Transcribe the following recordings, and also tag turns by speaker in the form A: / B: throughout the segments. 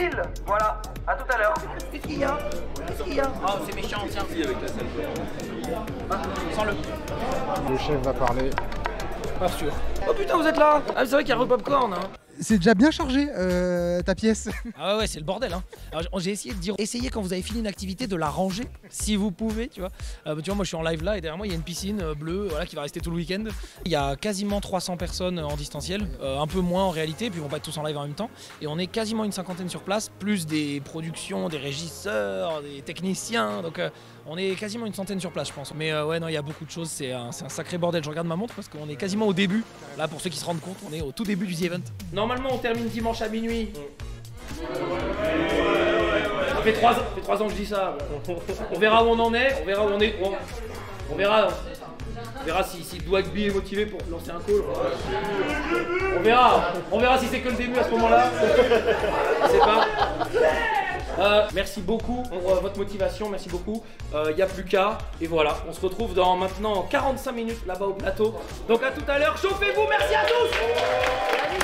A: pile. Voilà, à tout à l'heure. Qu'est-ce qu'il y a? Qu'est-ce qu'il y a?
B: Oh, c'est méchant, tiens. Avec la salle. Ah, sens-le.
C: Le chef va parler.
B: Pas sûr.
A: Oh putain, vous êtes là. Ah, c'est vrai qu'il y a un popcorn, hein.
C: C'est déjà bien chargé ta pièce.
B: Ah ouais, c'est le bordel, hein. Alors j'ai essayé de dire, essayez quand vous avez fini une activité de la ranger, si vous pouvez, tu vois. Tu vois, moi je suis en live là et derrière moi il y a une piscine bleue, voilà, qui va rester tout le week-end. Il y a quasiment 300 personnes en distanciel, un peu moins en réalité, puis ils vont pas être tous en live en même temps. Et on est quasiment une cinquantaine sur place, plus des productions, des régisseurs, des techniciens, donc on est quasiment une centaine sur place, je pense. Mais ouais, non, il y a beaucoup de choses, c'est un sacré bordel. Je regarde ma montre parce qu'on est quasiment au début. Là, pour ceux qui se rendent compte, on est au tout début du The Event. Normalement, on termine dimanche à minuit. Ça fait 3 ans que je dis ça. On verra où on en est, on verra où on est. On verra si Dwagby est motivé pour lancer un call. On verra si c'est que le début à ce moment-là. Je sais pas. Merci beaucoup pour votre motivation, merci beaucoup. Il n'y a plus qu'à. Et voilà, on se retrouve dans maintenant 45 minutes là-bas au plateau. Donc à tout à l'heure, chauffez-vous, merci à tous.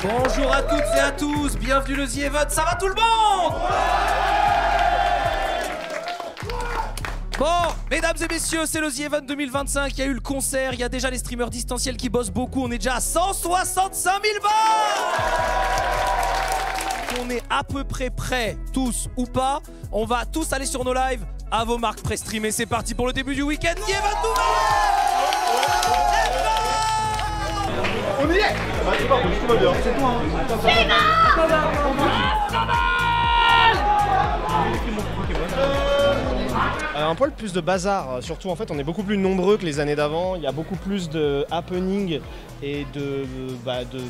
B: Bonjour à toutes et à tous, bienvenue le The Event, ça va tout le monde? Bon, mesdames et messieurs, c'est le The Event 2025, il y a eu le concert, il y a déjà les streamers distanciels qui bossent beaucoup, on est déjà à 165 000 balles. On est à peu près prêts, tous ou pas. On va tous aller sur nos lives, à vos marques pré-streamées. C'est parti pour le début du week-end. The Event Nouvelle.
C: On y est. C'est pas tout va bien. C'est toi. Un poil plus de bazar, surtout en fait on est beaucoup plus nombreux que les années d'avant, il y a beaucoup plus de happening et de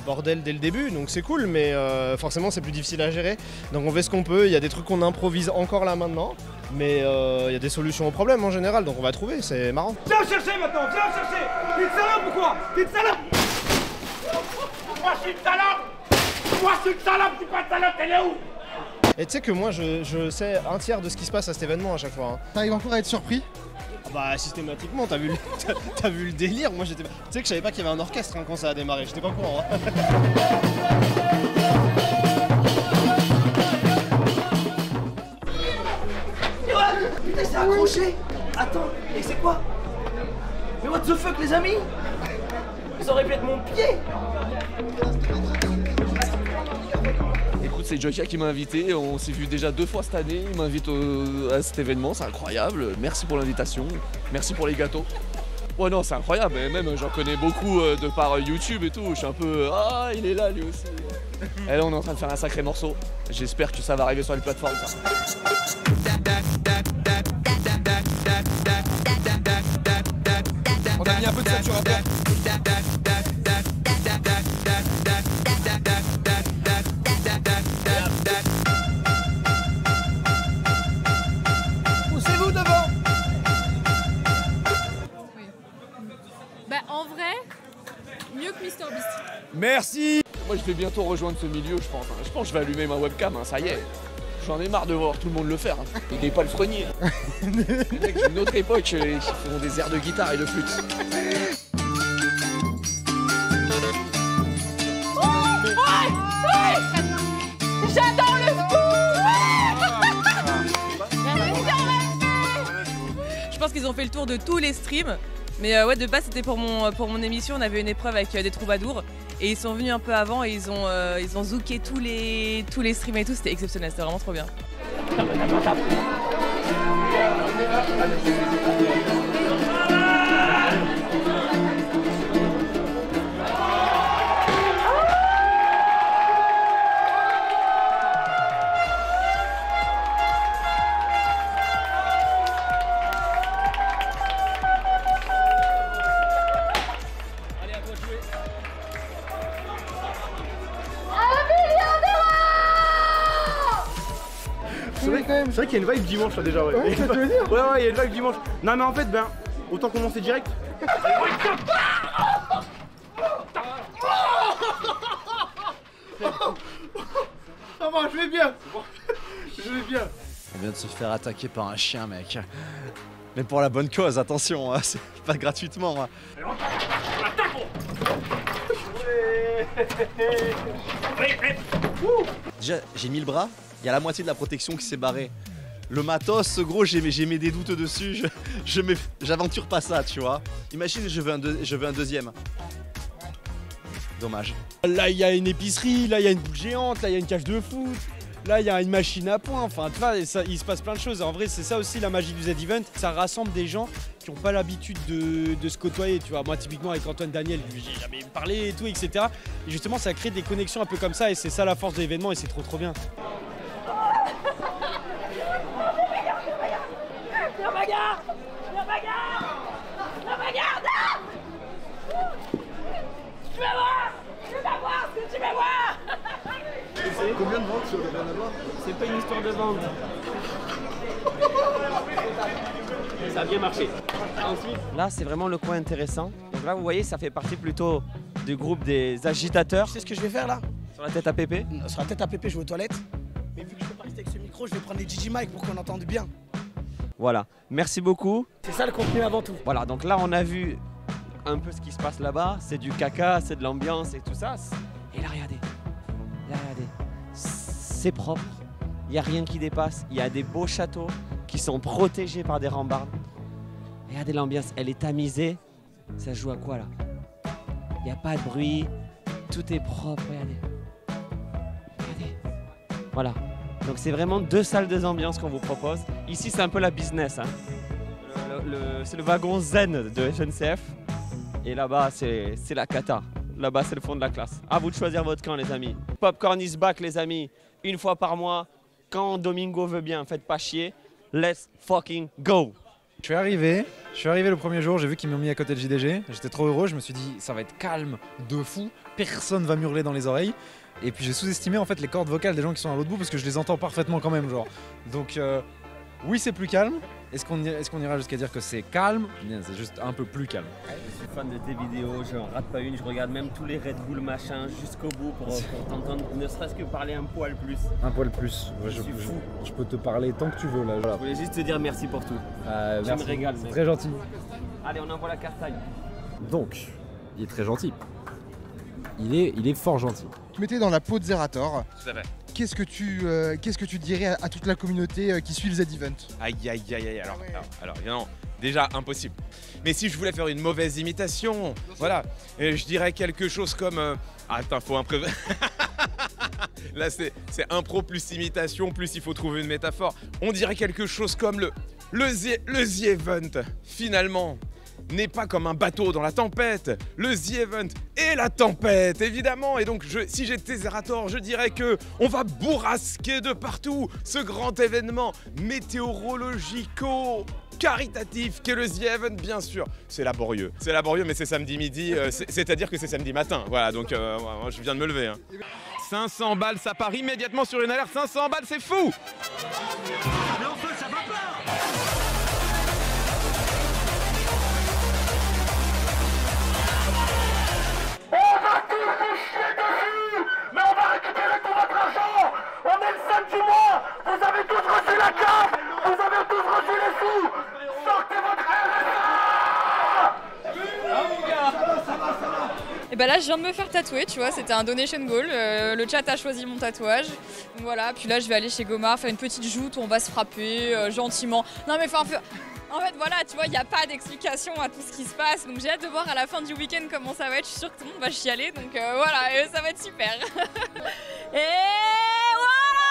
C: bordel dès le début, donc c'est cool, mais forcément c'est plus difficile à gérer, donc on fait ce qu'on peut, il y a des trucs qu'on improvise encore là maintenant, mais il y a des solutions aux problèmes en général, donc on va trouver, c'est marrant.
A: Viens me chercher maintenant, viens me chercher. T'es une salope ou quoi? T'es une salope. Moi je suis une salope. Moi je suis une salope, je suis pas une salope, elle est où?
C: Et tu sais que moi je sais un tiers de ce qui se passe à cet événement à chaque fois. Hein. T'arrives encore à être surpris? Bah systématiquement, t'as vu le délire. Moi j'étais. Tu sais que je savais pas qu'il y avait un orchestre hein, quand ça a démarré, j'étais pas au courant. Hein.
A: Putain, c'est accroché. Attends, et c'est quoi? Mais what the fuck les amis? Ça aurait pu être mon pied.
D: C'est Jokia qui m'a invité, on s'est vu déjà 2 fois cette année, il m'invite à cet événement, c'est incroyable, merci pour l'invitation, merci pour les gâteaux. Ouais non c'est incroyable, et même j'en connais beaucoup de par YouTube et tout, je suis un peu ah il est là lui aussi. Et là on est en train de faire un sacré morceau, j'espère que ça va arriver sur les plateformes. Ça.
B: On a mis un peu de saturateur.
A: Poussez-vous devant.
E: Bah en vrai, mieux que Mr Beast.
B: Merci.
D: Moi je vais bientôt rejoindre ce milieu je pense, hein. Je pense que je vais allumer ma webcam, hein. Ça y est. J'en ai marre de voir tout le monde le faire. Hein. Il n'est pas le freinier. Les mecs d'une autre époque qui font des airs de guitare et de flûte.
E: J'adore le Je pense qu'ils ont fait le tour de tous les streams. Mais ouais, de base c'était pour mon émission, on avait une épreuve avec des troubadours. Et ils sont venus un peu avant et ils ont zouké tous les streams et tout, c'était exceptionnel, c'était vraiment trop bien.
F: C'est vrai qu'il y a une vibe dimanche là déjà, ouais. Ouais, ça veut dire. Ouais, il y a une vibe dimanche. Non, mais en fait, ben, autant commencer direct. Ça va, je vais bien. Je vais bien.
G: On vient de se faire attaquer par un chien, mec. Mais pour la bonne cause, attention, hein, c'est pas gratuitement. Hein. Déjà, j'ai mis le bras Il y a la moitié de la protection qui s'est barrée. Le matos, gros, j'ai mis des doutes dessus. J'aventure pas ça, tu vois. Imagine, je veux un deuxième. Dommage.
F: Là, il y a une épicerie, là, il y a une boucle géante, là, il y a une cage de foot. Là, il y a une machine à points. Enfin, tu vois, il se passe plein de choses. En vrai, c'est ça aussi la magie du Z-Event. Ça rassemble des gens qui n'ont pas l'habitude de se côtoyer. Tu vois, moi, typiquement, avec Antoine Daniel, j'ai jamais parlé et tout, etc. Et justement, ça crée des connexions un peu comme ça. Et c'est ça la force de l'événement. Et c'est trop, trop bien.
A: La bagarre! La bagarre! La bagarre! Non! Tu vas voir! Tu vas voir ce que tu vas voir!
H: Combien de ventes sur le Banana?
I: C'est pas une histoire de vente. Ça a bien marché. Ensuite, là, c'est vraiment le coin intéressant. Donc là, vous voyez, ça fait partie plutôt du groupe des agitateurs.
J: Tu sais ce que je vais faire là?
I: Sur la tête à Pépé?
J: Sur la tête à Pépé, je vais aux toilettes. Mais vu que je peux pas rester avec ce micro, je vais prendre les Gigi Mic pour qu'on entende bien.
I: Voilà. Merci beaucoup.
J: C'est ça le contenu avant tout.
I: Voilà, donc là, on a vu un peu ce qui se passe là-bas. C'est du caca, c'est de l'ambiance et tout ça. Et là, regardez. Là, regardez. C'est propre. Il n'y a rien qui dépasse. Il y a des beaux châteaux qui sont protégés par des rambardes. Regardez l'ambiance, elle est tamisée. Ça joue à quoi là? Il n'y a pas de bruit. Tout est propre, regardez. Regardez. Voilà. Donc c'est vraiment 2 salles de ambiance qu'on vous propose. Ici c'est un peu la business. Hein. C'est le wagon zen de SNCF. Et là-bas c'est la cata. Là-bas c'est le fond de la classe. À vous de choisir votre camp les amis. Popcorn is back les amis. Une fois par mois. Quand Domingo veut bien. Faites pas chier. Let's fucking go.
K: Je suis arrivé le premier jour, j'ai vu qu'ils m'ont mis à côté de JDG. J'étais trop heureux, je me suis dit ça va être calme de fou. Personne va m'hurler dans les oreilles. Et puis j'ai sous-estimé en fait les cordes vocales des gens qui sont à l'autre bout parce que je les entends parfaitement quand même genre. Donc oui c'est plus calme. Est-ce qu'on ira jusqu'à dire que c'est calme? Bien, c'est juste un peu plus calme.
I: Je suis fan de tes vidéos, je n'en rate pas une, je regarde même tous les Red Bull machin jusqu'au bout pour t'entendre ne serait-ce que parler un poil plus.
K: Un poil plus. Je peux te parler tant que tu veux là. Voilà.
I: Je voulais juste te dire merci pour tout.
K: Tu
I: me régales.
K: C'est très gentil.
I: Allez on envoie la castagne.
K: Donc, il est très gentil. Il est fort gentil.
H: Tu mettais dans la peau de Zerator.
L: Tout à fait.
H: Qu'est-ce que tu dirais à toute la communauté qui suit le Z-Event?
L: Aïe aïe aïe aïe, alors non, déjà impossible. Mais si je voulais faire une mauvaise imitation, voilà, je dirais quelque chose comme... Attends, faut improviser. Là c'est impro plus imitation, plus il faut trouver une métaphore. On dirait quelque chose comme le Z-Event, finalement, n'est pas comme un bateau dans la tempête. Le Z-Event est la tempête, évidemment. Et donc, si j'étais Zerator, je dirais que on va bourrasquer de partout ce grand événement météorologico-caritatif qu'est le Z-Event, bien sûr. C'est laborieux, mais c'est samedi midi, c'est-à-dire que c'est samedi matin. Voilà, donc moi, je viens de me lever. Hein. 500 balles, ça part immédiatement sur une alerte. 500 balles, c'est fou!
A: Mais enfin, ça va pas! On va tous vous chier dessus, mais on va récupérer tout votre argent. On est le samedi mois, vous avez tous reçu la carte, vous avez tous reçu les sous. Sortez votre RSA.
M: Et bah là je viens de me faire tatouer, tu vois, c'était un donation goal, le chat a choisi mon tatouage. Donc voilà, puis là je vais aller chez Gomard faire une petite joute où on va se frapper gentiment. Non mais enfin en fait voilà, tu vois, il n'y a pas d'explication à tout ce qui se passe, donc j'ai hâte de voir à la fin du week-end comment ça va être, je suis sûre que tout le monde va chialer, donc voilà, ça va être super. Et voilà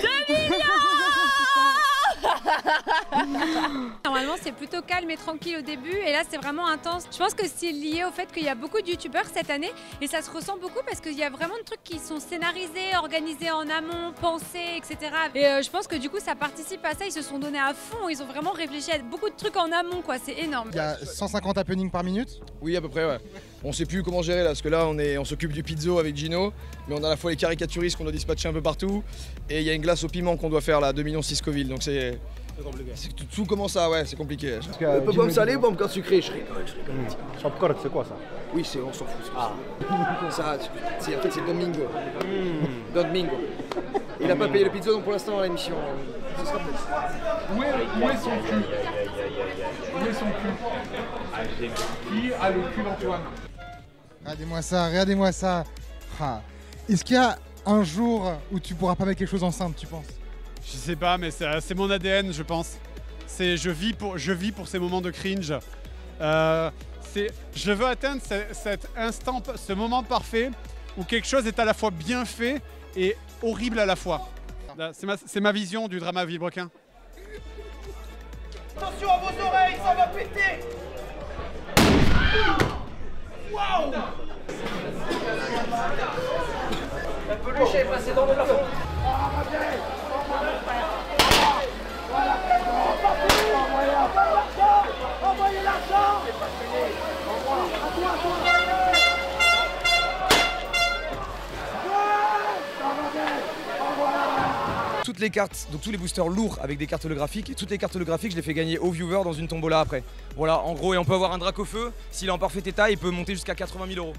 M: 2 millions.
N: Normalement c'est plutôt calme et tranquille au début et là c'est vraiment intense. Je pense que c'est lié au fait qu'il y a beaucoup de youtubeurs cette année et ça se ressent beaucoup parce qu'il y a vraiment de trucs qui sont scénarisés, organisés en amont, pensés, etc. Et je pense que du coup ça participe à ça, ils se sont donnés à fond, ils ont vraiment réfléchi à beaucoup de trucs en amont quoi, c'est énorme.
H: Il y a 150 happenings par minute?
O: Oui à peu près ouais. On sait plus comment gérer là parce que là on s'occupe du pizzo avec Gino, mais on a à la fois les caricaturistes qu'on doit dispatcher un peu partout et il y a une glace au piment qu'on doit faire là, 2,6 millions Scoville, donc c'est tout commence à ouais, c'est compliqué.
P: Popcorn salé ou popcorn sucré? Je rigole.
F: Popcorn c'est quoi ça?
P: Oui, on s'en fout. Ça, en fait c'est Domingo. Domingo. Il a pas payé le pizzo donc pour l'instant à l'émission.
A: Où est son cul? Où est son cul? Qui a le cul d'Antoine?
H: Regardez-moi ça. Ah. Est-ce qu'il y a un jour où tu pourras pas mettre quelque chose enceinte, tu penses?
F: Je sais pas, mais c'est mon ADN, je pense. Je vis pour ces moments de cringe. Je veux atteindre cet instant, ce moment parfait où quelque chose est à la fois bien fait et horrible à la fois. C'est ma vision du drama vilebrequin.
A: Attention à vos oreilles, ça va péter. Waouh. La peluche est passée dans le plafond. Envoyez l'argent.
Q: Toutes les cartes, donc tous les boosters lourds avec des cartes holographiques, et toutes les cartes holographiques je les fais gagner aux viewers dans une tombola après. Voilà, en gros, et on peut avoir un Dracofeu, s'il est en parfait état, il peut monter jusqu'à 80 000 €. Donc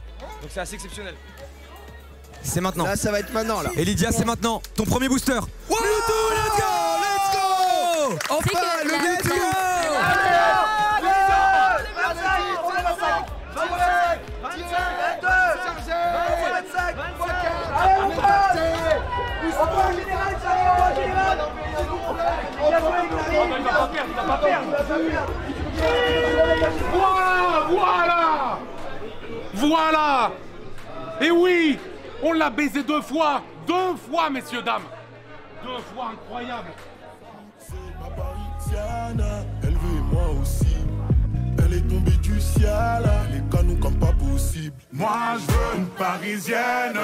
Q: c'est assez exceptionnel. C'est maintenant.
P: Là, ça va être maintenant, là.
Q: Et Lydia, c'est maintenant. Ton premier booster. Wow, let's go, let's go. Enfin, le Mewtwo.
A: Voilà. Voilà. Et oui, on l'a baisé 2 fois. 2 fois, messieurs, dames. 2 fois, incroyable.
R: C'est ma Parisienne, elle veut moi aussi. Elle est tombée du ciel, les canons comme pas possible. Moi je veux une Parisienne,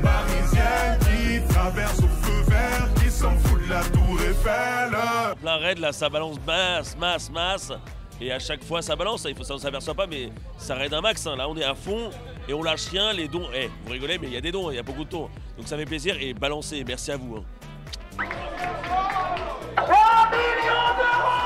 R: Parisienne qui traverse au feu vert, qui s'en fout de la tour Eiffel.
S: Plein raid là, ça balance masse. Et à chaque fois ça balance, ça on s'aperçoit pas, mais ça raid un max. Hein. Là on est à fond et on lâche rien, les dons. Vous rigolez, mais il y a des dons, il y a beaucoup de dons. Donc ça fait plaisir et balancez, merci à vous. Hein.
A: 3 millions d'euros.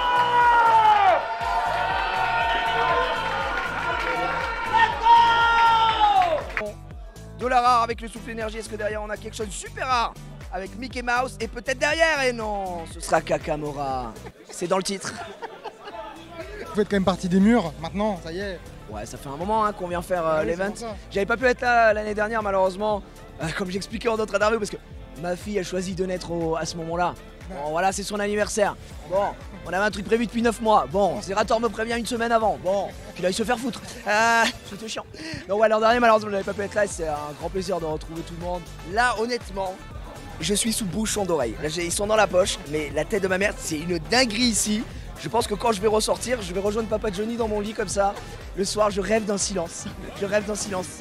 P: Dollar rare avec le souffle énergie, est-ce que derrière on a quelque chose de super rare avec Mickey Mouse et peut-être derrière, et non, ce sera Kakamora. C'est dans le titre.
H: Vous faites quand même partie des murs, maintenant, ça y est.
P: Ouais, ça fait un moment hein, qu'on vient faire
H: Oui,
P: l'event.
H: c'est pour ça.
P: J'avais pas pu être là l'année dernière malheureusement, comme j'expliquais en d'autres interviews, parce que ma fille a choisi de naître à ce moment-là. Bon voilà, c'est son anniversaire. Bon, on avait un truc prévu depuis 9 mois. Bon, Zerator me prévient une semaine avant. Bon, puis là il se faire foutre. C'était chiant. Donc ouais, l'an dernier malheureusement je n'avais pas pu être là, c'est un grand plaisir de retrouver tout le monde. Là honnêtement, je suis sous bouchon d'oreille. Là ils sont dans la poche, mais la tête de ma mère, c'est une dinguerie ici. Je pense que quand je vais ressortir, je vais rejoindre Papa Johnny dans mon lit comme ça. Le soir, je rêve d'un silence. Je rêve d'un silence.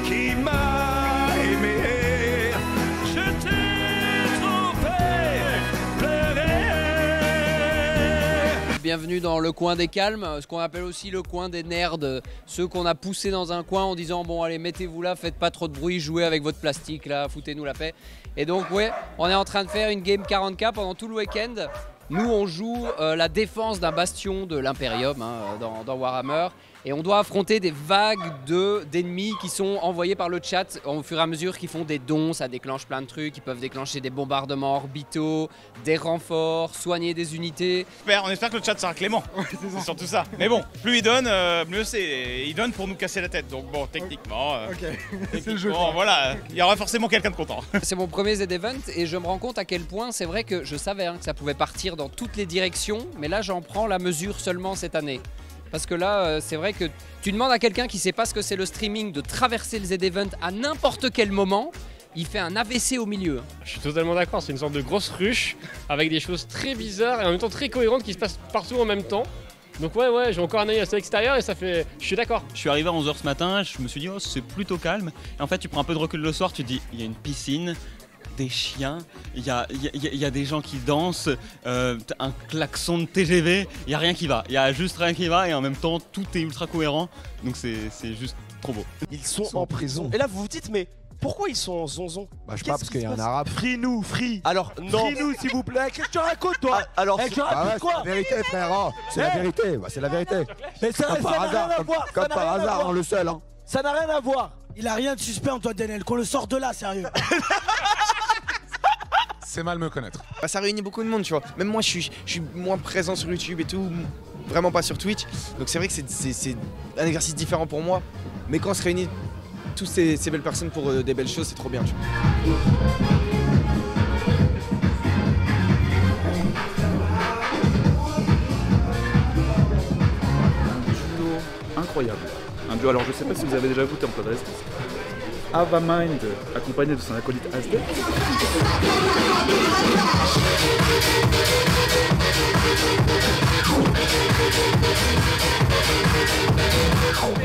R: Qui m'a aimé, je t'ai trompé, pleuré.
T: Bienvenue dans le coin des calmes, ce qu'on appelle aussi le coin des nerds, ceux qu'on a poussés dans un coin en disant bon allez mettez-vous là, faites pas trop de bruit, jouez avec votre plastique là, foutez-nous la paix. Et donc ouais, on est en train de faire une game 40K pendant tout le week-end. Nous on joue la défense d'un bastion de l'Imperium hein, dans Warhammer. Et on doit affronter des vagues d'ennemis qui sont envoyés par le chat au fur et à mesure qu'ils font des dons, ça déclenche plein de trucs, ils peuvent déclencher des bombardements orbitaux, des renforts, soigner des unités.
U: On espère que le chat sera clément, c'est surtout ça. Mais bon, plus il donne, mieux c'est. Il donne pour nous casser la tête, donc bon, techniquement,
H: c'est le jeu.
U: Voilà, il y aura forcément quelqu'un de content.
T: C'est mon premier Z-Event et je me rends compte à quel point c'est vrai que je savais hein, que ça pouvait partir dans toutes les directions, mais là j'en prends la mesure seulement cette année. Parce que là, c'est vrai que tu demandes à quelqu'un qui sait pas ce que c'est le streaming de traverser le Z-Event à n'importe quel moment, il fait un AVC au milieu.
V: Je suis totalement d'accord, c'est une sorte de grosse ruche avec des choses très bizarres et en même temps très cohérentes qui se passent partout en même temps. Donc ouais, j'ai encore un œil à l'extérieur et ça fait... Je suis d'accord.
W: Je suis arrivé à 11h ce matin, je me suis dit oh c'est plutôt calme. Et en fait tu prends un peu de recul le soir, tu te dis il y a une piscine, des chiens, il y a des gens qui dansent, un klaxon de TGV, il n'y a rien qui va. Il y a juste rien qui va et en même temps tout est ultra cohérent. Donc c'est juste trop beau.
X: Ils sont en prison. Et là vous vous dites mais pourquoi ils sont en zonzon?
Y: Bah je sais pas parce qu'il y a un arabe.
X: Free-nous, free. Alors non.
Y: Free-nous s'il vous plaît. Qu'est-ce que tu racontes toi?
X: Alors
Y: tu racontes quoi? C'est la vérité frère. Oh, c'est la vérité. Bah, c'est la vérité.
J: Mais ça n'a rien à voir.
Y: Comme par hasard, hein, le seul. Hein.
J: Ça n'a rien à voir. Il a rien de suspect Antoine Daniel. Qu'on le sorte de là, sérieux.
Y: C'est mal me connaître.
P: Bah, ça réunit beaucoup de monde, tu vois. Même moi, je suis moins présent sur YouTube et tout, vraiment pas sur Twitch. Donc c'est vrai que c'est un exercice différent pour moi. Mais quand on se réunit
Q: toutes ces belles personnes pour des belles choses, c'est trop bien. Tu vois.
B: Incroyable. Un duo, alors je sais pas si vous avez déjà goûté en plat de résistance. Ava Mind, accompagné de son acolyte Aztec.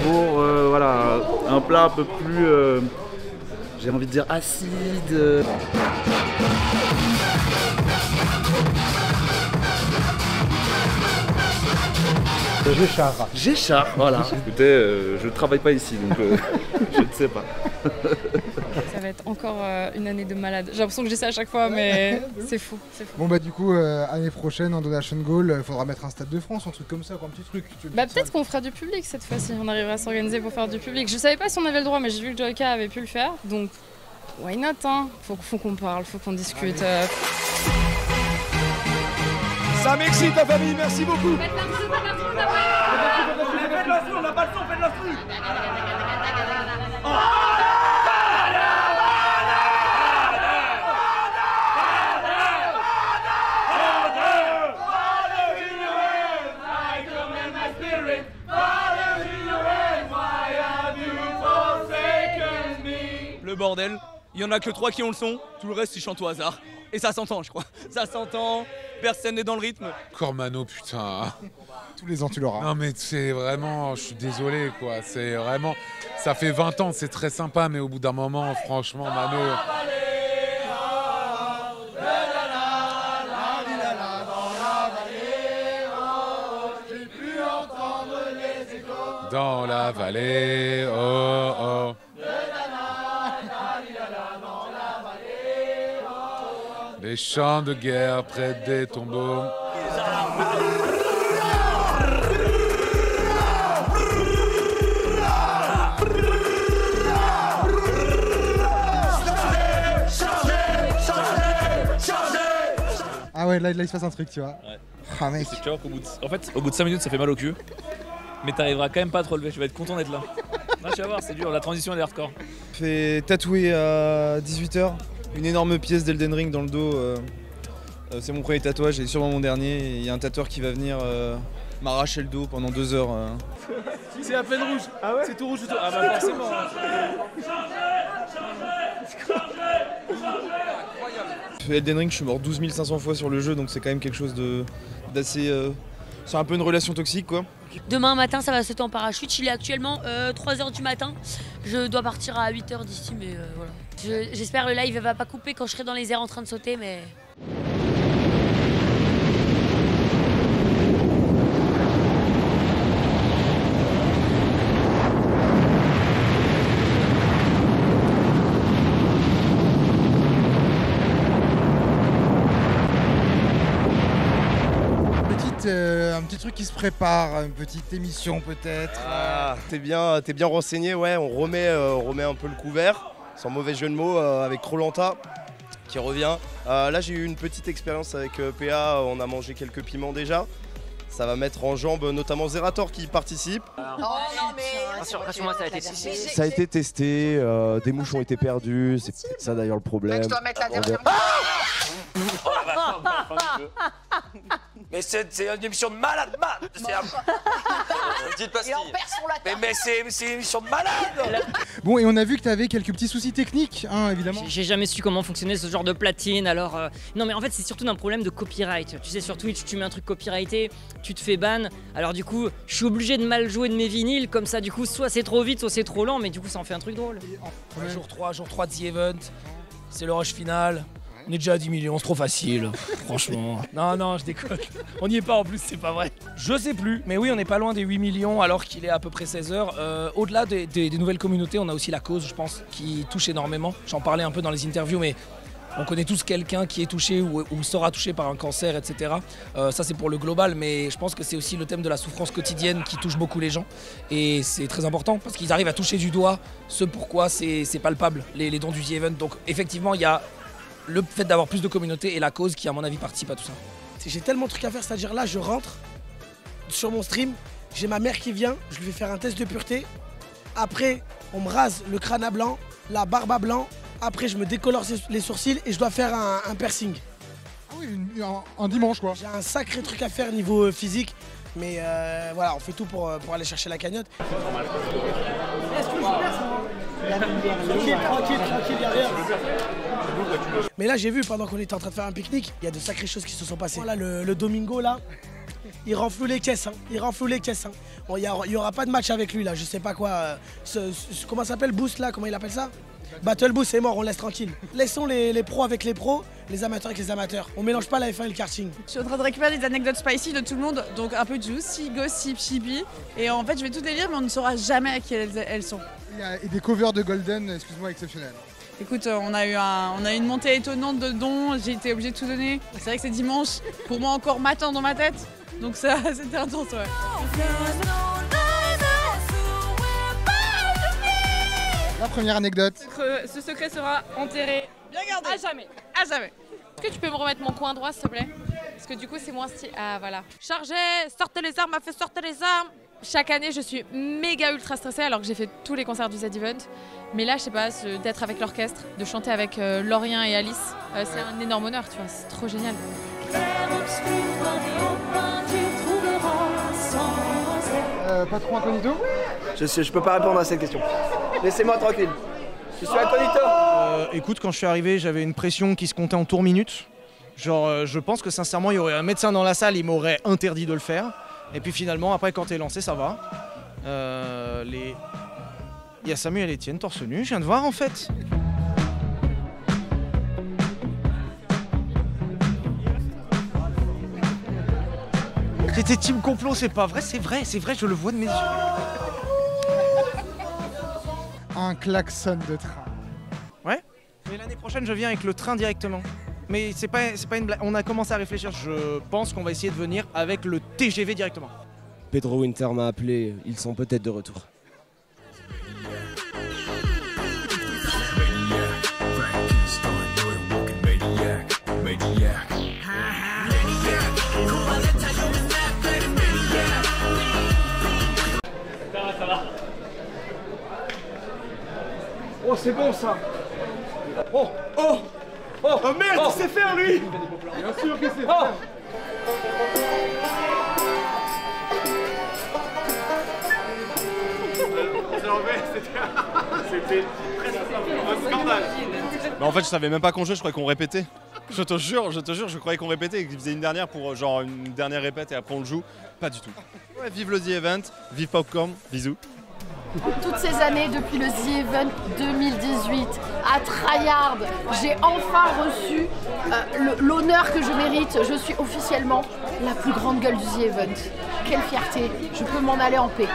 B: Pour voilà, un plat un peu plus, j'ai envie de dire acide. Géchard, voilà. Écoutez, je ne travaille pas ici, donc je ne sais pas.
M: Ça va être encore une année de malade. J'ai l'impression que je dis ça à chaque fois, mais c'est fou, c'est fou.
H: Bon bah du coup, année prochaine en Donation Goal, faudra mettre un Stade de France, un truc comme ça, quoi, un petit truc.
M: Bah peut-être qu'on fera du public cette fois-ci, on arrivera à s'organiser pour faire du public. Je savais pas si on avait le droit, mais j'ai vu que Joyka avait pu le faire, donc why not, hein. Faut qu'on parle, faut qu'on discute.
A: Ça m'excite la famille, merci beaucoup.
M: Faites l'instru,
A: faites l'instru, on n'a pas le son, faites l'instru.
Q: Le bordel, il y en a que 3 qui ont le son, tout le reste ils chantent au hasard. Et ça s'entend je crois, ça s'entend, personne n'est dans le rythme.
C: Cormano putain.
H: Tous les ans tu l'auras.
C: Non mais c'est vraiment, je suis désolé quoi, c'est vraiment, ça fait 20 ans, c'est très sympa mais au bout d'un moment franchement Mano... Dans la vallée, oh oh. Les champs de guerre près des tombeaux.
H: Ah ouais, là il se passe un truc, tu vois.
D: Ouais.
H: Ah mec.
D: Tu vois qu'au bout de 5 minutes ça fait mal au cul. Mais t'arriveras quand même pas à te relever, tu vas être content d'être là. Non, tu vas voir, c'est dur, la transition elle est hardcore.
Q: Fait tatouer à 18h, une énorme pièce d'Elden Ring dans le dos. C'est mon premier tatouage et sûrement mon dernier. Il y a un tatoueur qui va venir m'arracher le dos pendant 2 heures.
D: C'est à peine rouge, ah ouais, c'est tout rouge tout. Ah bah forcément.
Q: Elden Ring, je suis mort 12 500 fois sur le jeu, donc c'est quand même quelque chose d'assez... c'est un peu une relation toxique quoi.
E: Demain matin, ça va sauter en parachute. Il est actuellement 3h du matin. Je dois partir à 8h d'ici, mais voilà. J'espère le live va pas couper quand je serai dans les airs en train de sauter, mais...
H: Un petit truc qui se prépare, une petite émission peut-être.
X: Ah, t'es bien renseigné, ouais, on remet un peu le couvert, sans mauvais jeu de mots, avec Koh-Lanta qui revient. Là j'ai eu une petite expérience avec PA, on a mangé quelques piments déjà. Ça va mettre en jambe notamment Zerator qui participe.
E: Oh non mais... Rassure-moi, ça a été testé.
Y: Ça a été testé, des mouches ont été perdues, c'est peut-être ça d'ailleurs le problème.
E: Je dois mettre la dernière...
A: Mais c'est une émission de malade, c'est un... Petite pastille.
E: Il en perd son latin.
A: Mais c'est une émission de malade.
H: Bon, et on a vu que tu avais quelques petits soucis techniques, hein, évidemment.
G: J'ai jamais su comment fonctionnait ce genre de platine, alors... Non mais en fait c'est surtout un problème de copyright. Tu sais, sur Twitch, tu mets un truc copyrighté, tu te fais ban, alors du coup, je suis obligé de mal jouer de mes vinyles, comme ça du coup, soit c'est trop vite, soit c'est trop lent, mais du coup ça en fait un truc drôle.
J: Jour 3 de The Event, c'est le rush final. On est déjà à 10 millions, c'est trop facile, franchement. Non, je déconne. On n'y est pas en plus, c'est pas vrai. Je sais plus, mais oui, on n'est pas loin des 8 millions alors qu'il est à peu près 16h. Au-delà des nouvelles communautés, on a aussi la cause, je pense, qui touche énormément. J'en parlais un peu dans les interviews, mais on connaît tous quelqu'un qui est touché ou sera touché par un cancer, etc. Ça, c'est pour le global, mais je pense que c'est aussi le thème de la souffrance quotidienne qui touche beaucoup les gens. Et c'est très important parce qu'ils arrivent à toucher du doigt ce pourquoi c'est palpable, les dons du The Event. Donc, effectivement, il y a le fait d'avoir plus de communauté et la cause qui à mon avis participe à tout ça.
Z: J'ai tellement de trucs à faire, c'est-à-dire là je rentre sur mon stream, j'ai ma mère qui vient, je lui fais faire un test de pureté. Après
J: on me rase le crâne à blanc, la barbe à blanc. Après, je me décolore les sourcils et je dois faire un piercing.
H: Ah oui, un dimanche quoi.
J: J'ai un sacré truc à faire niveau physique. Mais voilà, on fait tout pour aller chercher la cagnotte. Tranquille, derrière. Mais là, j'ai vu, pendant qu'on était en train de faire un pique-nique, il y a de sacrées choses qui se sont passées. Là, le Domingo, là, il renfloue les caisses. Bon, il n'y aura pas de match avec lui, là. Je sais pas quoi. Comment ça s'appelle, Boost, là? Comment il appelle ça? Battle Boost, c'est mort, on laisse tranquille. Laissons les pros avec les pros, les amateurs avec les amateurs. On mélange pas la F1 et le karting.
F: Je suis en train de récupérer des anecdotes spicy de tout le monde, donc un peu juicy, gossip, chibi. Et en fait, je vais toutes les lire, mais on ne saura jamais à qui elles sont.
H: Et des covers de Golden, excuse-moi, exceptionnels.
F: Écoute, on a eu une montée étonnante de dons, j'ai été obligée de tout donner. C'est vrai que c'est dimanche, pour moi encore matin dans ma tête, donc ça, c'était intense, ouais.
H: La première anecdote.
F: Ce secret sera enterré. Bien gardé. À jamais. À jamais.
I: Est-ce que tu peux me remettre mon coin droit, s'il te plaît? Parce que du coup, c'est moins stylé. Ah, voilà. Chargez, sortez les armes, fait sortez les armes. Chaque année, je suis méga ultra stressée alors que j'ai fait tous les concerts du Z-Event. Mais là, je sais pas, d'être avec l'orchestre, de chanter avec Lorien et Alice, c'est un énorme honneur, tu vois, c'est trop génial.
H: Patron incognito?
P: Je peux pas répondre à cette question. Laissez-moi tranquille. Je suis incognito.
K: Écoute, quand je suis arrivé, j'avais une pression qui se comptait en tours minutes. Genre, je pense que sincèrement, il y aurait un médecin dans la salle, il m'aurait interdit de le faire. Et puis finalement, après, quand t'es lancé, ça va. Il y a Samuel Etienne, torse nu, je viens de voir en fait. C'était team complot, c'est pas vrai, c'est vrai, je le vois de mes yeux.
H: Un klaxon de train.
K: Ouais. Mais l'année prochaine, je viens avec le train directement. Mais c'est pas une blague, on a commencé à réfléchir. Je pense qu'on va essayer de venir avec le TGV directement.
Y: Pedro Winter m'a appelé, ils sont peut-être de retour.
K: Oh, c'est bon ça.
A: Oh merde, il sait faire lui.
K: Bien sûr que c'est
A: faire.
U: C'était presque un scandale. Mais en fait, je savais même pas qu'on jouait, je croyais qu'on répétait. Je te jure, je croyais qu'on répétait et qu'ils faisaient une dernière pour genre une dernière répète et après on le joue. Pas du tout. Ouais, vive le The Event, vive Popcorn, bisous.
L: Toutes ces années, depuis le The Event 2018, à Tryhard, j'ai enfin reçu l'honneur que je mérite. Je suis officiellement la plus grande gueule du The Event. Quelle fierté, je peux m'en aller en paix.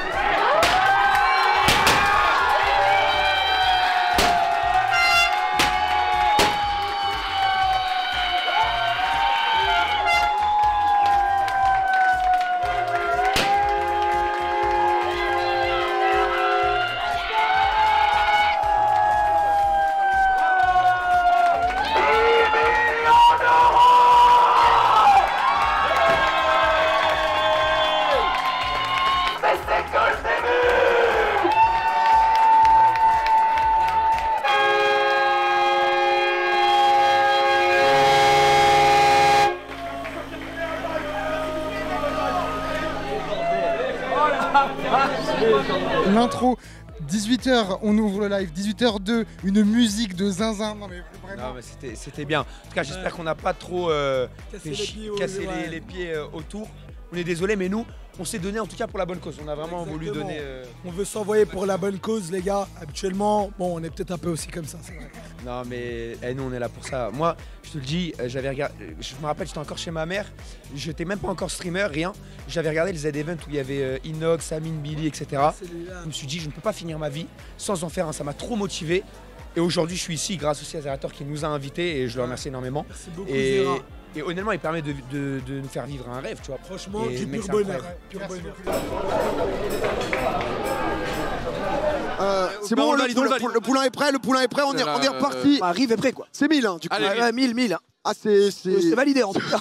H: L'intro, 18h, on ouvre le live, 18h02, une musique de zinzin. Non mais vraiment.
Q: Non mais c'était bien. En tout cas, j'espère qu'on n'a pas trop cassé les pieds autour. On est désolé, mais nous, on s'est donné en tout cas pour la bonne cause. On a vraiment voulu donner.
J: On veut s'envoyer pour la bonne cause, les gars. Habituellement, bon, on est peut-être un peu aussi comme ça, c'est vrai.
Q: Non mais nous on est là pour ça. Moi je te le dis, j'avais regardé, je me rappelle j'étais encore chez ma mère, j'étais même pas encore streamer, rien. J'avais regardé le Z-Event où il y avait Inox, Amine, Billy, etc. Je me suis dit je ne peux pas finir ma vie sans en faire un, ça m'a trop motivé. Et aujourd'hui je suis ici grâce aussi à Zerator qui nous a invités et je le remercie énormément.
J: Merci beaucoup,
Q: et,
J: Zera.
Q: et honnêtement il permet de nous faire vivre un rêve, tu vois.
J: Franchement,
Q: et
J: du
Q: mec,
J: pur
Q: c'est
J: bonheur.
Q: incroyable.
J: Pur bonheur.
N: C'est bon, le poulain est prêt, on est reparti.
P: Arrive est prêt quoi.
N: C'est 1000 hein, du coup.
P: Allez, 1000.
N: Ah c'est
P: validé en tout cas.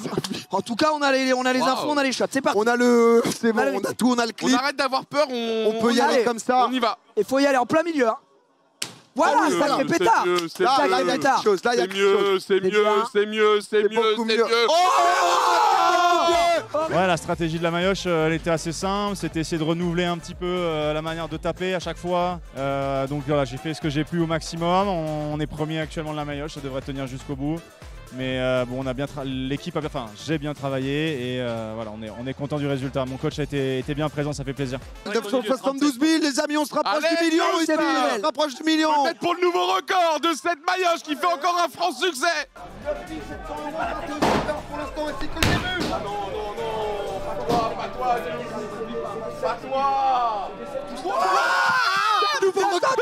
P: En tout cas, on a les infos, on a les shots. C'est parti.
X: On a le. C'est bon, on a tout, on a le clip.
N: On arrête d'avoir peur,
X: on peut y aller comme ça.
N: On y va.
P: Il faut y aller en plein milieu. Hein. Voilà, sacré pétard.
X: Là, il y a quelque chose. Là, il y a quelque chose.
N: C'est mieux.
O: Ouais, la stratégie de la Maillotche, elle était assez simple. C'était essayer de renouveler un petit peu la manière de taper à chaque fois. Donc voilà, j'ai fait ce que j'ai pu au maximum. On est premier actuellement de la Maillotche, ça devrait tenir jusqu'au bout. Mais bon, l'équipe a j'ai bien travaillé et voilà, on est content du résultat. Mon coach a été bien présent, ça fait plaisir.
X: 972 000, les amis, on se rapproche du million. On se rapproche du million.
N: Peut-être pour le nouveau record de cette Maillotche qui fait encore un franc succès.
X: Pour l'instant, c'est que le début.
N: Ah non. Pas toi.
X: Nouveau record.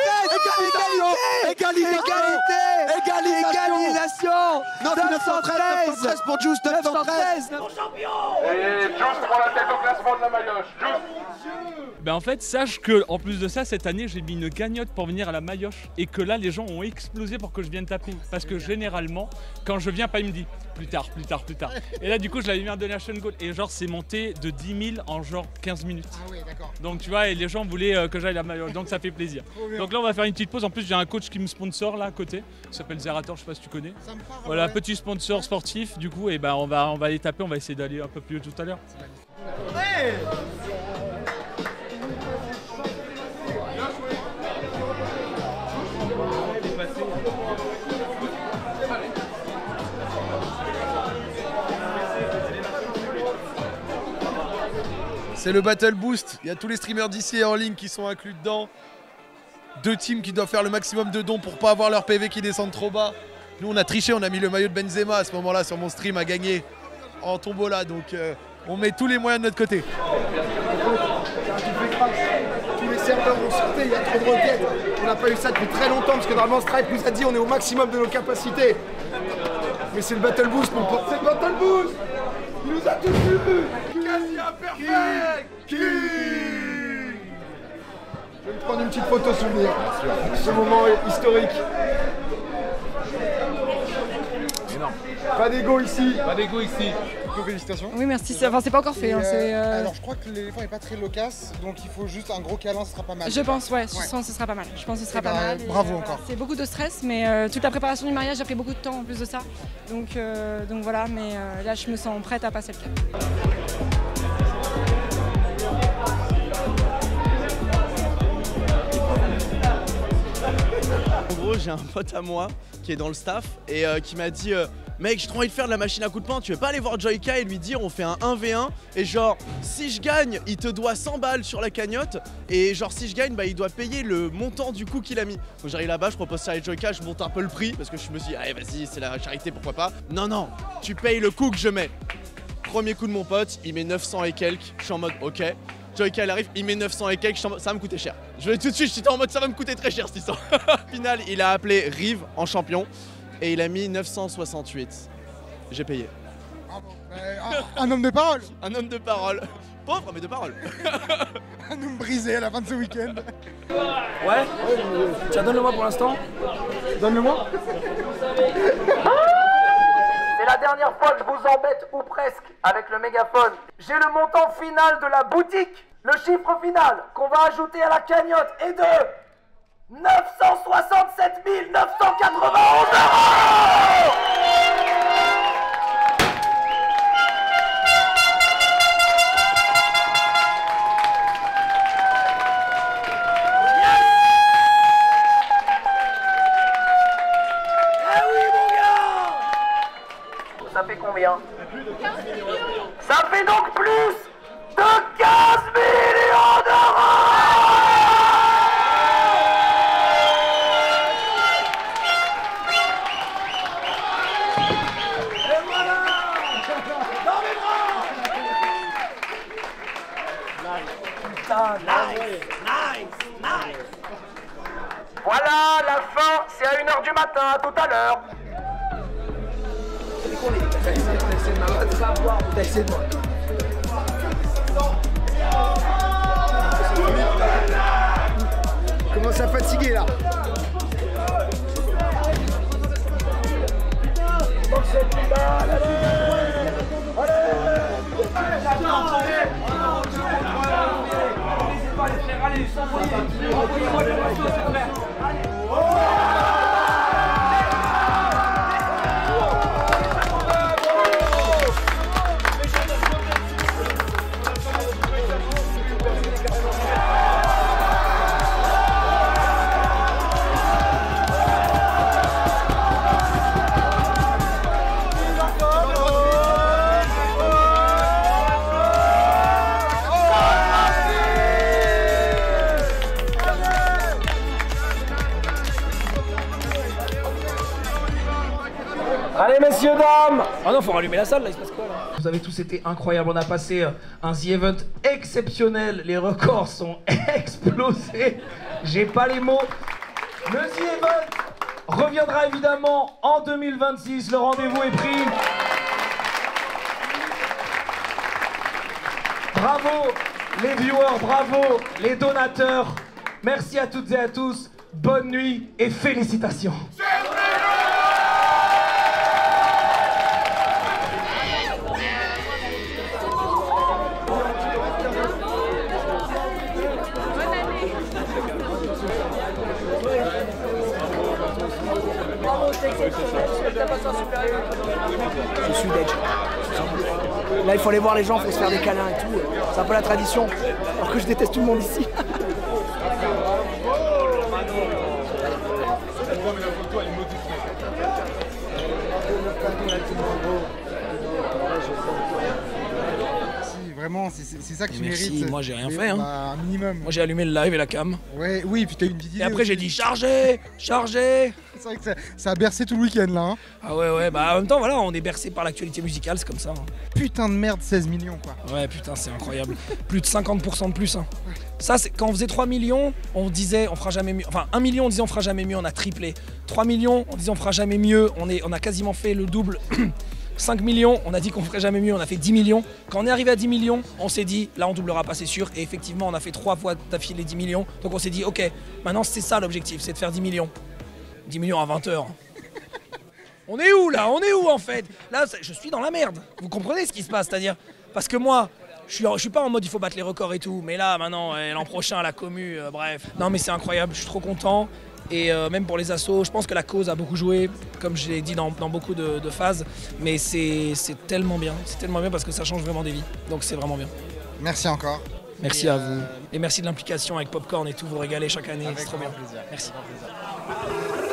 P: Égalisation.
X: 913 pour Juice, 913.
N: Et Juice prend la tête au classement de la Maillotche.
R: Ben en fait, sache que en plus de ça, cette année, j'ai mis une cagnotte pour venir à la Maillotche et que là, les gens ont explosé pour que je vienne taper. Parce que généralement, quand je viens, pas, il me dit plus tard. Et là, du coup, je l'avais mis en donation goal et genre, c'est monté de 10 000 en genre 15 minutes.
H: Ah oui, d'accord.
R: Donc tu vois, et les gens voulaient que j'aille à la Maillotche, donc ça fait plaisir. Donc là, on va faire une petite pause. En plus, j'ai un coach qui me sponsor là à côté, qui s'appelle Zerator, je sais pas si tu connais.
H: Ça me parle,
R: voilà,
H: ouais.
R: petit sponsor sportif. Du coup, et ben on va aller taper, on va essayer d'aller un peu plus haut tout à l'heure.
X: Ouais.
S: C'est le Battle Boost. Il y a tous les streamers d'ici et en ligne qui sont inclus dedans. 2 teams qui doivent faire le maximum de dons pour pas avoir leur PV qui descendent trop bas. Nous, on a triché, on a mis le maillot de Benzema à ce moment-là sur mon stream à gagner en tombola. Donc, on met tous les moyens de notre côté.
X: Tous les serveurs ont sauté, il y a trop de requêtes. On n'a pas eu ça depuis très longtemps parce que normalement Stripe nous a dit on est au maximum de nos capacités. Mais c'est le Battle Boost, mon pote. C'est le Battle Boost. Il nous a tous vus.
N: Quasi imperfect.
X: Je vais me prendre une petite photo souvenir. Ce moment historique.
N: Énorme.
X: Pas d'ego ici.
S: Félicitations.
T: Oui, merci. Enfin, c'est pas encore fait.
H: Alors, je crois que l'éléphant est pas très loquace, donc il faut juste un gros câlin, ce sera pas mal.
T: Je pense, ouais, je sens que ce sera pas mal. Je pense que ce sera pas mal.
H: Bravo encore.
T: C'est beaucoup de stress, mais toute la préparation du mariage a pris beaucoup de temps en plus de ça. Donc voilà, mais là, je me sens prête à passer le cap.
V: En gros, j'ai un pote à moi qui est dans le staff et qui m'a dit mec, j'ai trop envie de faire de la machine à coups de poing, tu veux pas aller voir Joyka et lui dire on fait un 1v1 et genre si je gagne, il te doit 100 balles sur la cagnotte et genre si je gagne, bah il doit payer le montant du coup qu'il a mis. Donc j'arrive là-bas, je propose ça à Joyka, je monte un peu le prix parce que je me suis dit allez vas-y, c'est la charité, pourquoi pas. Non, tu payes le coup que je mets. Premier coup de mon pote, il met 900 et quelques, je suis en mode ok. Joyka elle arrive, il met 900 et quelques, ça va me coûter cher. Je vais tout de suite, j'étais en mode ça va me coûter très cher cette histoire. Au final, il a appelé Rive en champion et il a mis 968. J'ai payé.
H: Un homme de parole.
V: Un homme de parole. Pauvre mais de parole.
H: Un homme brisé à la fin de ce week-end.
J: Ouais. Tiens, donne-le-moi pour l'instant.
X: Donne-le-moi.
A: C'est la dernière fois que je vous embête, ou presque, avec le mégaphone. J'ai le montant final de la boutique. Le chiffre final qu'on va ajouter à la cagnotte est de 967 991 €. Ça fait combien? Ça fait donc plus de 15 millions d'euros. Et voilà, dans mes bras. Putain, nice. Voilà, la fin, c'est à 1 h du matin, à tout à l'heure.
P: T'as essayé de moi.
X: Commence à fatiguer là. Allez,
A: Envoyez-moi le posto, s'il vous plaît.
J: Allez messieurs, dames! Ah non, faut rallumer la salle là, il se passe quoi là? Vous avez tous été incroyables, on a passé un The Event exceptionnel, les records sont explosés, j'ai pas les mots. Le The Event reviendra évidemment en 2026, le rendez-vous est pris. Bravo les viewers, bravo les donateurs, merci à toutes et à tous, bonne nuit et félicitations.
Z: Je suis dead. Là, il faut aller voir les gens, il faut se faire des câlins et tout. C'est un peu la tradition. Alors que je déteste tout le monde ici.
H: Vraiment, c'est ça que tu
J: Merci,
H: mérites.
J: moi j'ai rien fait hein.
H: Un minimum.
J: Moi j'ai allumé le live et la cam.
H: Ouais, oui, puis t'as eu une petite idée.
J: Et après j'ai dit chargez, chargez.
H: C'est vrai que ça a bercé tout le week-end là. Hein.
J: Ah ouais, bah en même temps voilà, on est bercé par l'actualité musicale, c'est comme ça. Hein.
H: Putain de merde, 16 millions quoi.
J: Ouais putain, c'est incroyable. Plus de 50% de plus. Hein. Ça, c'est quand on faisait 3 millions, on disait on fera jamais mieux. Enfin 1 million on disait on fera jamais mieux, on a triplé. 3 millions, on disait on fera jamais mieux, on a quasiment fait le double. 5 millions, on a dit qu'on ferait jamais mieux, on a fait 10 millions. Quand on est arrivé à 10 millions, on s'est dit, là on doublera pas, c'est sûr. Et effectivement, on a fait 3 fois d'affilée 10 millions. Donc on s'est dit, ok, maintenant c'est ça l'objectif, c'est de faire 10 millions. 10 millions à 20 heures. On est où là? On est où en fait? Là, je suis dans la merde. Vous comprenez ce qui se passe? C'est-à-dire, parce que moi, je suis pas en mode il faut battre les records et tout. Mais là, maintenant, l'an prochain, la commu, bref. Non mais c'est incroyable, je suis trop content. Et même pour les assos, je pense que la cause a beaucoup joué, comme je l'ai dit dans beaucoup de phases, mais c'est tellement bien parce que ça change vraiment des vies, donc c'est vraiment bien.
H: Merci encore.
J: Merci à vous, et merci de l'implication avec Popcorn et tout, vous régalez chaque année, c'est trop bien.
H: Plaisir.
J: Merci.
H: Avec grand plaisir.